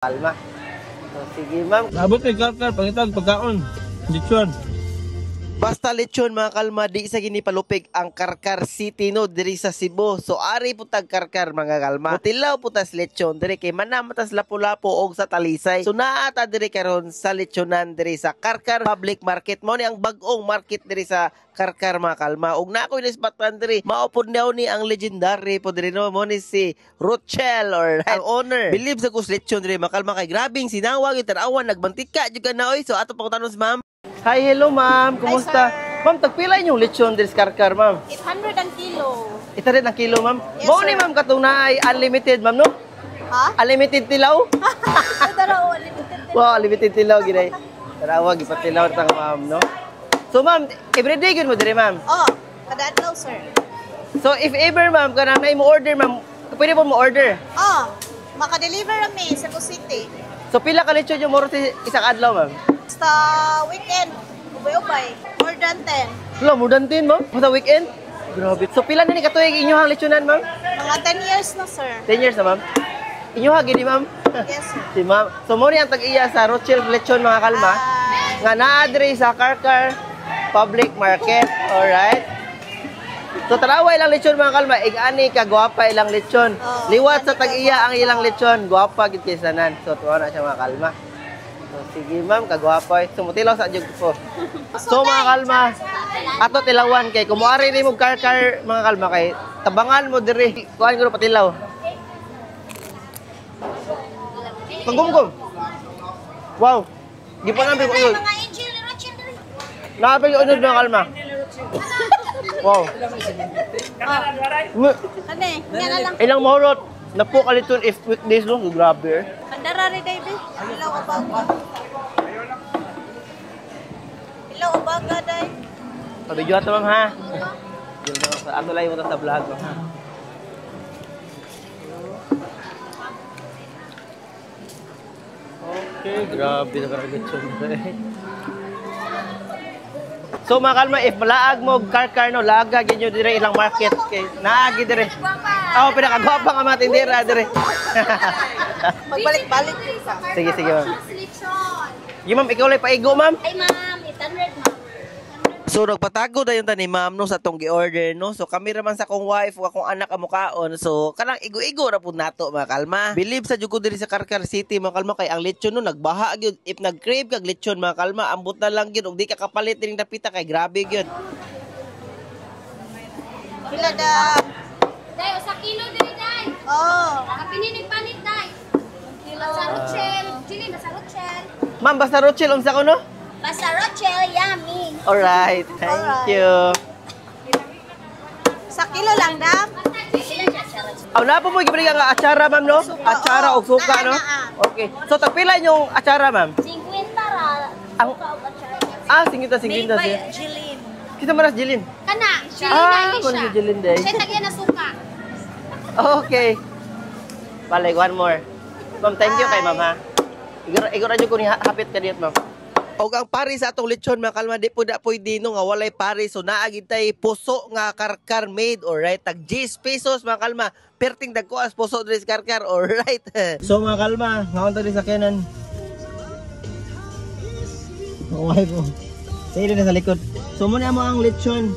Kalma. So, sige ma'am. Nabot kay Karkar, pangitag pagkaon. Lechon. Basta lechon mga kalma, di isa ginipalupig ang Karkar City no diri sa Cebu. So ari putag Karkar mga kalma. Mutilaw putas lechon diri kay manamatas lapu-lapu og sa Talisay. So naata diri karon sa lechonan diri sa Karkar Public Market. Mao ni ang bag-ong market diri sa Karkar mga kalma. Og na ako inisbatan diri, maupod daw ni ang legendary po diri no mo ni si Rochelle or ang owner. Believe sa kus lechon diri mga kalma kay grabing sinawag itanawan nagbantika jud ka na oy. So ato pangutanon si ma'am. Hi, hello ma'am. Kumusta? Ma'am, tagpila yung lechon diri sa Karkar, ma'am? 800 ang kilo. 800 ang kilo, ma'am? Yes, Mao ni ma'am katong na ay unlimited, ma'am, no? Ha? Unlimited tilaw? Daraw, limited. Wow, unlimited tilaw giday. Tarawag ipatilaw ta ma'am, no? So ma'am, everyday gyud mo diri, ma'am? Oh, kada adlaw, sir. So if ever ma'am kanang na mo order, ma'am, pwede po mo order. Oh, maka-deliver kami sa Cebu City. So pila ka lechon yung moro isang adlaw, ma'am? Basta weekend, ubay-ubay, more than 10. Hello, more than 10, ma'am? Sa weekend? Grabe. So pila na ni katuig inyong lechonan, ma'am? Mga 10 years na, sir. 10 years na, ma'am? Inyo ha, gini, ma'am? Yes, sir. Si ma'am. So, mo ang tag-iya sa Rochelle Lechon, mga kalma. Nga na-address sa Karkar Public Market. Alright? So, taraway ilang lechon, mga kalma. Igani ka, guwapa ilang lechon. Liwat sa tag-iya ang ilang lechon. Guwapa, gitkisanan. So, tuwa na siya, mga kalma. So, sige, ma'am, kagwapa. So, mutilaw sa adjog po. So, mga kalma, ato tilawan kay kumuari ni mo Karkar, mga kalma, kay tabangan mo diri. Kuhaan ko patilaw. Pagkumkum. Wow. Di pa namin unod. Mga angel ni Rochelle. Nakapag unod mga kalma. Wow. Ano eh, nga na lang. Ilang mahurot. Napo kaliton if weekdays no. Grabe. Pandara rin, David. Ilaw o baga. Ilaw o baga, Day. Pabidyo ato ma'am ha. Ato lang yung sa vlog ha. Okay, grabe na karagit siya. So mga kalma, if malaag mo Karkar no, laga ginyo dire ilang market kay naagi dire. Ako pinakagwapa nga mga tindera dire. Magbalik-balik din sa. Sige, sige ma'am. Yung ma'am, ikaw lang paigo ma'am. Ay, ma'am, 800, ma'am. So nagpatago dayon ta ni ma'am no sa tong gi-order no. So kami raman sa akong wife o akong anak amukaon. So kanang igo-igo ra pud nato mga kalma. Believe sa jud ko diri sa Karkar City mga kalma kay ang lechon no nagbaha gyud. If nag-crave kag lechon mga kalma, ambot na lang gyud og di ka kapalit diri napita kay grabe gyud. Pila da. Day, sa kilo diri day. Oh. Kapininig panit day. Kilo sa Rochelle. Chili na sa Rochelle. Ma'am basta Rochelle unsa ko no? Basta Rochelle, yummy. Alright, thank you. Sa kilo lang, dam. Aw na po mo gibali nga atsara ma'am no? Atsara og suka no? Okay. So tagpila yung atsara ma'am? 50 ra. Ang singita siya. Jilin. Kita maras Jilin. Kana, chili na ini kun siya. si Jilin day. Siya tagyan na suka. Okay. Balik one more. Ma'am, thank you kay ma'am ha. Igora jud ko ni hapit ka diyot ma'am. Og ang pari sa atong lechon mga kalma di po da pwede no nga walay pari so naagi tay puso nga Karkar made alright tag 10 pesos mga kalma perting dagko as puso diri sa Karkar alright. So mga kalma ngaon ta sa kanan. Okay po. Sige na sa likod. So muna mo ang lechon.